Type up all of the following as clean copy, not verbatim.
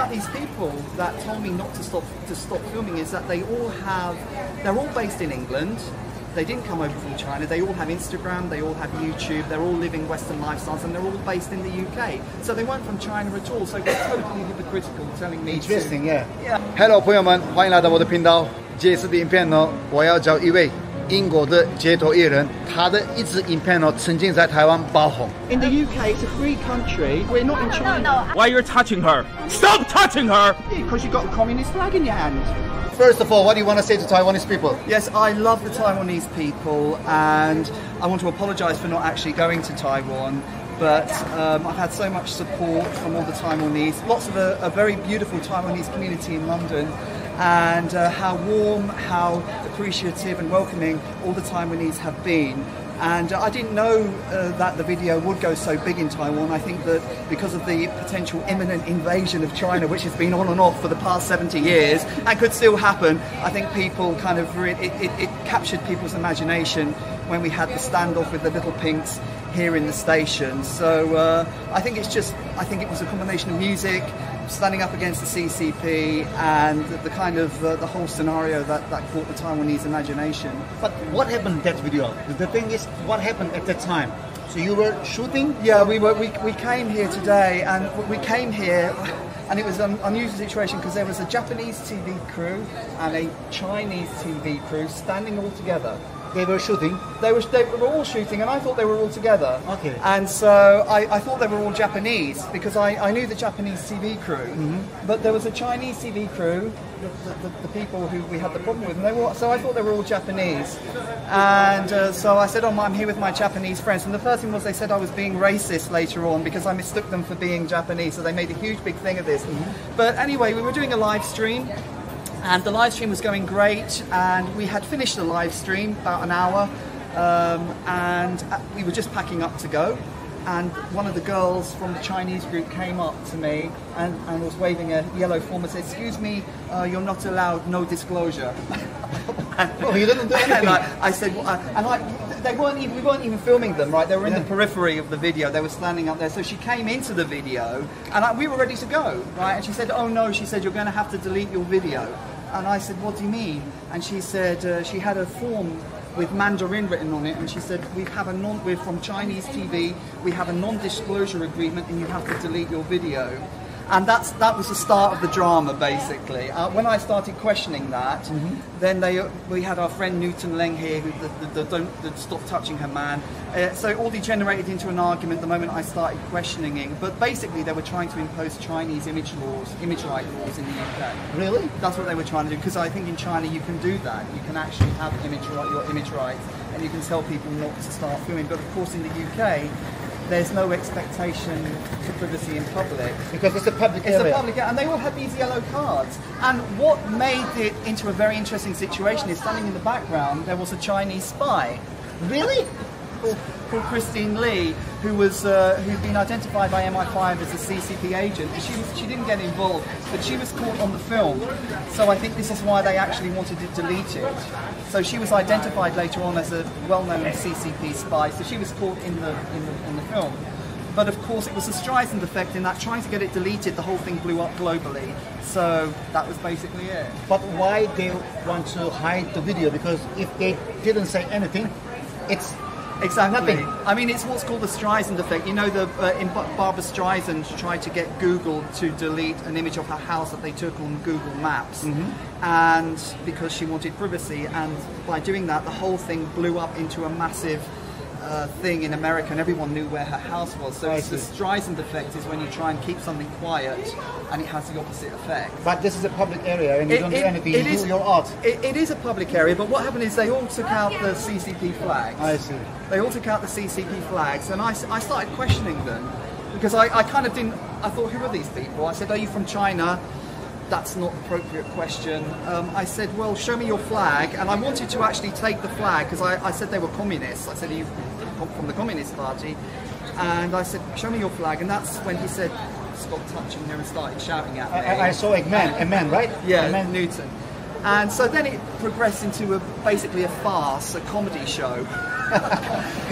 about these people that told me not to stop filming is that they're all based in England. They didn't come over from China. They all have Instagram, they all have YouTube, they're all living Western lifestyles, and they're all based in the UK. So they weren't from China at all, so they're totally hypocritical telling me Interesting, yeah. Hello， 朋友们，欢迎来到我的频道。这次的影片呢，我要找一位英国的街头艺人，他的一支影片呢，曾经在台湾爆红。In the UK, it's a free country. We're not in China. No. Why you're touching her? Stop touching her! Because you've got a communist flag in your hand. First of all, what do you want to say to Taiwanese people? Yes, I love the Taiwanese people, and I want to apologise for not actually going to Taiwan. But I've had so much support from all the Taiwanese, lots of a very beautiful Taiwanese community in London, and how warm, how appreciative and welcoming all the Taiwanese have been. And I didn't know that the video would go so big in Taiwan. I think that because of the potential imminent invasion of China, which has been on and off for the past 70 years, and could still happen, I think people kind of, it captured people's imagination when we had the standoff with the little pinks here in the station. So I think it was a combination of music, standing up against the CCP, and the kind of the whole scenario that caught the Taiwanese imagination. But what happened in that video? The thing is, what happened at that time? So you were shooting? Yeah, we came here today, and we came here, and it was an unusual situation because there was a Japanese TV crew and a Chinese TV crew standing all together. They were shooting? They were all shooting, and I thought they were all together. Okay. And so I thought they were all Japanese, because I knew the Japanese TV crew, but there was a Chinese TV crew, the people who we had the problem with, and so I thought they were all Japanese. And so I said, I'm here with my Japanese friends, and the first thing was they said I was being racist later on because I mistook them for being Japanese, so they made a huge big thing of this. But anyway, we were doing a live stream, and the live stream was going great, and we had finished the live stream about an hour, and we were just packing up to go, and one of the girls from the Chinese group came up to me and was waving a yellow form and said, "Excuse me, you're not allowed, no disclosure." Oh, you didn't do anything. I said, we weren't even filming them, right? They were in the periphery of the video. They were standing up there. So she came into the video, and we were ready to go, right? And she said, "Oh no," she said, "you're going to have to delete your video." And I said, "What do you mean?" And she said, she had a form with Mandarin written on it, and she said, we're from Chinese TV, we have a non-disclosure agreement, and you have to delete your video. And that was the start of the drama, basically. When I started questioning that, then we had our friend Newton Leng here, who don't stop touching her man. So it all degenerated into an argument the moment I started questioning it. But basically, they were trying to impose Chinese image right laws in the UK. Really? That's what they were trying to do. Because I think in China you can do that. You can actually have your image rights, and you can tell people not to start filming. But of course, in the UK, there's no expectation for privacy in public. Because it's a public area. It's a public area, and they all had these yellow cards. And what made it into a very interesting situation is, standing in the background, there was a Chinese spy. Really? Called Christine Lee, who'd been identified by MI5 as a CCP agent. She didn't get involved, but she was caught on the film. So I think this is why they actually wanted to delete it. So she was identified later on as a well-known CCP spy. So she was caught in the film. But of course, it was a Streisand effect in that, trying to get it deleted, the whole thing blew up globally. So that was basically it. But why they want to hide the video? Because if they didn't say anything, it's exactly nothing. I mean, it's what's called the Streisand effect. You know, Barbara Streisand tried to get Google to delete an image of her house that they took on Google Maps, and because she wanted privacy, and by doing that, the whole thing blew up into a massive thing in America, and everyone knew where her house was. So the Streisand effect is when you try and keep something quiet, and it has the opposite effect. But this is a public area, and you don't do anything. You do your art. It is a public area, but what happened is they all took out the CCP flags. I see. They all took out the CCP flags, and I started questioning them, because I kind of didn't. I thought, who are these people? I said, "Are you from China?" That's not an appropriate question. I said, "Well, show me your flag," and I wanted to actually take the flag, because I said they were communists. I said, "Are you from the Communist Party?" And I said, "Show me your flag," and that's when he said, "Stop touching her," and started shouting at me. I saw a man, right? Yeah, a man. Newton. And so then it progressed into basically a farce, a comedy show.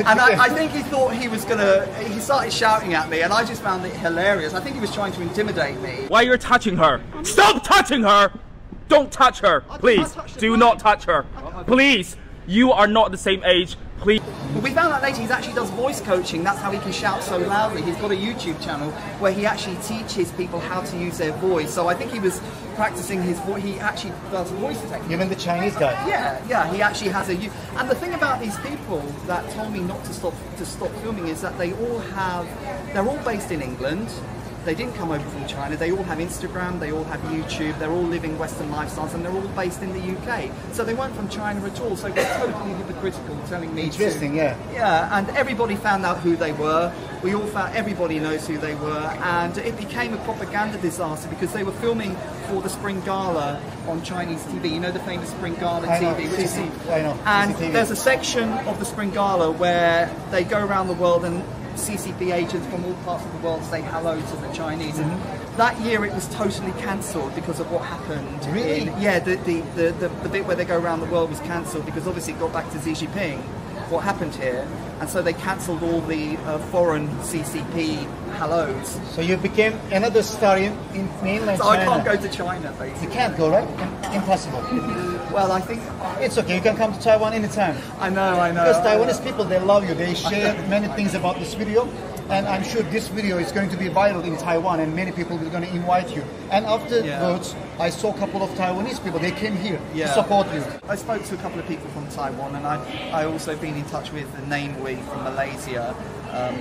And I think he thought he was gonna. He started shouting at me, and I just found it hilarious. I think he was trying to intimidate me. Why you're touching her? Stop touching her! Don't touch her, please. Do not touch her, please. You are not the same age. Please. But we found out later he actually does voice coaching. That's how he can shout so loudly. He's got a YouTube channel where he actually teaches people how to use their voice. So I think he was practicing his voice. He actually does voice technique. You mean the Chinese guy? Yeah. He actually has a. And the thing about these people that told me not to stop filming is that they're all based in England. They didn't come over from China. They all have Instagram, they all have YouTube, they're all living Western lifestyles, and they're all based in the UK. So they weren't from China at all. So they're totally hypocritical, telling me Interesting, yeah. Yeah, and everybody found out who they were. We all found, everybody knows who they were, and it became a propaganda disaster because they were filming for the Spring Gala on Chinese TV. You know the famous Spring Gala TV? I know. And CCTV. there's a section of the Spring Gala where they go around the world and CCP agents from all parts of the world say hello to the Chinese. And that year it was totally cancelled because of what happened. Really? The bit where they go around the world was cancelled because obviously it got back to Xi Jinping, what happened here, and so they cancelled all the foreign CCP hellos. So you became another star in mainland So China. I can't go to China, basically. You can't go, right? Impossible. Well, I think It's okay, you can come to Taiwan anytime. I know. Because Taiwanese people, they love you. They share many things about this video. And I'm sure this video is going to be viral in Taiwan and many people are going to invite you. And afterwards, I saw a couple of Taiwanese people. They came here to support you. I spoke to a couple of people from Taiwan, and I also been in touch with Nain Wei from Malaysia.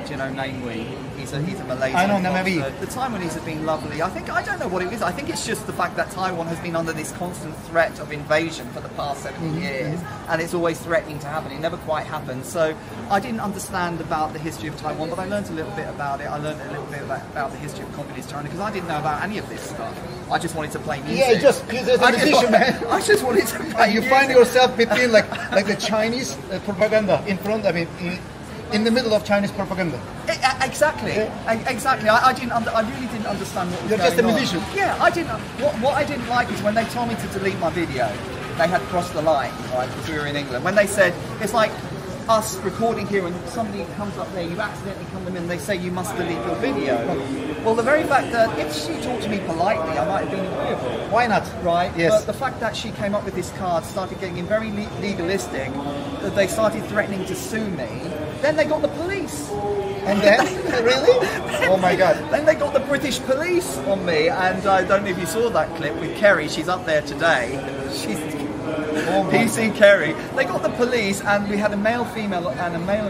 Do you know Nain Wei? He's a Malaysian. I know Nain Wei. The Taiwanese have been lovely. I don't know what it is. I think it's just the fact that Taiwan has been under this constant threat of invasion for the past 70 years, and it's always threatening to happen. It never quite happens. So I didn't understand about the history of Taiwan, but I learned a little bit about it. I learned a little bit about the history of communist China because I didn't know about any of this stuff. I just wanted to play music. Yeah, just a musician, man. I just wanted to play You music. find yourself between like the Chinese propaganda in front. I mean, in the middle of Chinese propaganda. Exactly. Exactly. I really didn't understand what was You're going just a on. musician. Yeah, I didn't. What I didn't like is when they told me to delete my video. They had crossed the line, right? Because we were in England. When they said it's like us recording here and somebody comes up there, you accidentally come in and they say you must delete your video. Well, the very fact that if she talked to me politely, I might have been agreeable. Why not? Right? Yes. But the fact that she came up with this card, started getting very legalistic, that they started threatening to sue me, then they got the police. And then? Really? Oh my God. Then they got the British police on me, and I don't know if you saw that clip with Kerry. She's up there today. She's PC Kerry. They got the police, and we had a male and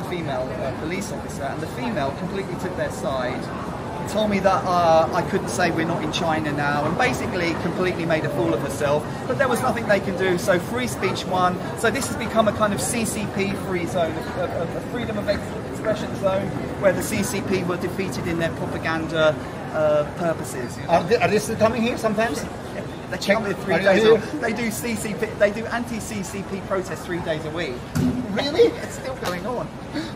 female police officer, and the female completely took their side. Told me that I couldn't say we're not in China now, and basically completely made a fool of herself. But there was nothing they can do, so free speech won. So this has become a kind of CCP-free zone, a freedom of expression zone, where the CCP were defeated in their propaganda purposes. You know? Are they still coming here sometimes? They come here 3 days. They do CCP. They do anti-CCP protests 3 days a week. Really? It's still going on.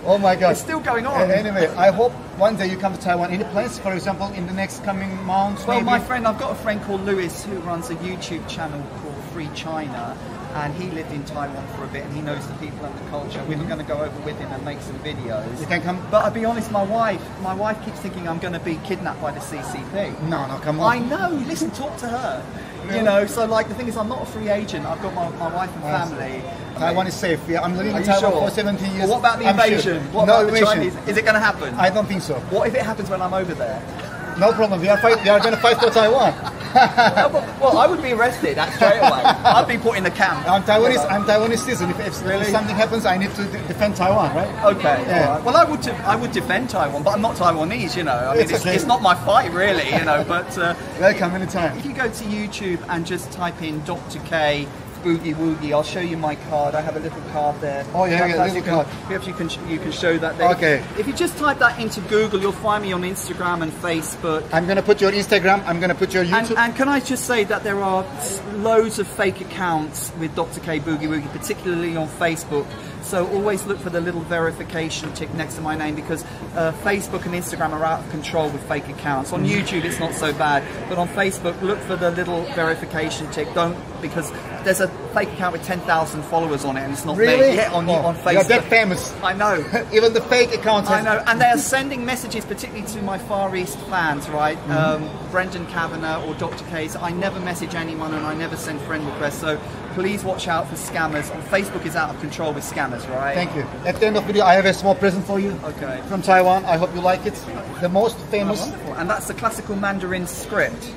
Oh my God. It's still going on. Anyway, I hope one day you come to Taiwan. Any plans, for example, in the next coming months? Well, maybe? I've got a friend called Lewis who runs a YouTube channel called Free China, and he lived in Taiwan for a bit, and he knows the people and the culture. We were going to go over with him and make some videos. You can come. But I'll be honest, my wife keeps thinking I'm going to be kidnapped by the CCP. No, come on. I know. Listen, talk to her. You know, so like the thing is, I'm not a free agent. I've got my wife and family. Taiwan is safe. Yeah, I'm living Are in you Taiwan sure? for 17 years. Well, what about the invasion? Sure. What about the Chinese? Is it going to happen? I don't think so. What if it happens when I'm over there? No problem. We are going to fight for Taiwan. Well, I would be arrested straight away. I'd be put in the camp. I'm Taiwanese citizen. If something happens, I need to defend Taiwan, right? Okay. Yeah. Right. Well, I would defend Taiwan, but I'm not Taiwanese. You know, I mean, okay. it's not my fight, really. You know, but welcome anytime. If you go to YouTube and just type in Dr. K Boogie Woogie, I'll show you my card. I have a little card there. Oh yeah, a little card. Perhaps you can show that there. Okay. If you just type that into Google, you'll find me on Instagram and Facebook. I'm going to put your Instagram. I'm going to put your YouTube. And can I just say that there are loads of fake accounts with Dr. K Boogie Woogie, particularly on Facebook. So always look for the little verification tick next to my name, because Facebook and Instagram are out of control with fake accounts. On YouTube it's not so bad, but on Facebook look for the little verification tick. Don't, because there's a fake account with 10,000 followers on it and it's not really? me. Yeah, on Facebook. You're that famous. I know. Even the fake accounts. I know, and they're sending messages, particularly to my Far East fans, right? Brendan Kavanagh or Dr. K's. I never message anyone and I never send friend requests, so please watch out for scammers. On Facebook is out of control with scammers, right? Thank you. At the end of the video, I have a small present for you. Okay. From Taiwan. I hope you like it. The most famous. Oh, wonderful. And that's the classical Mandarin script.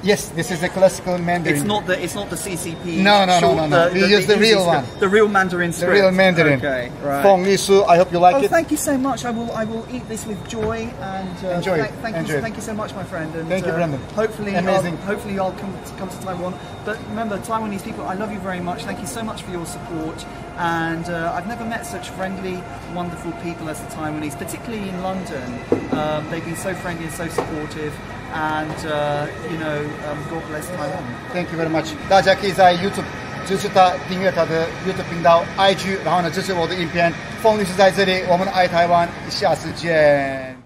Yes, this is a classical Mandarin. It's not the CCP. No. We use the real one. The real Mandarin script. The real Mandarin. Okay, right. Feng Li Su, I hope you like it. Thank you so much. I will eat this with joy and enjoy it. Thank you so much, my friend. And, thank you, Brendan. Hopefully, amazing. Hopefully, I'll come to Taiwan. But remember, Taiwanese people, I love you very much. Thank you so much for your support. And I've never met such friendly, wonderful people as the Taiwanese, particularly in London. They've been so friendly and so supportive. And God bless Taiwan. Thank you very much. 大家可以在 YouTube 支持他，订阅他的 YouTube 频道 IG， 然后呢支持我的影片。凤律师在这里，我们爱台湾，下次见。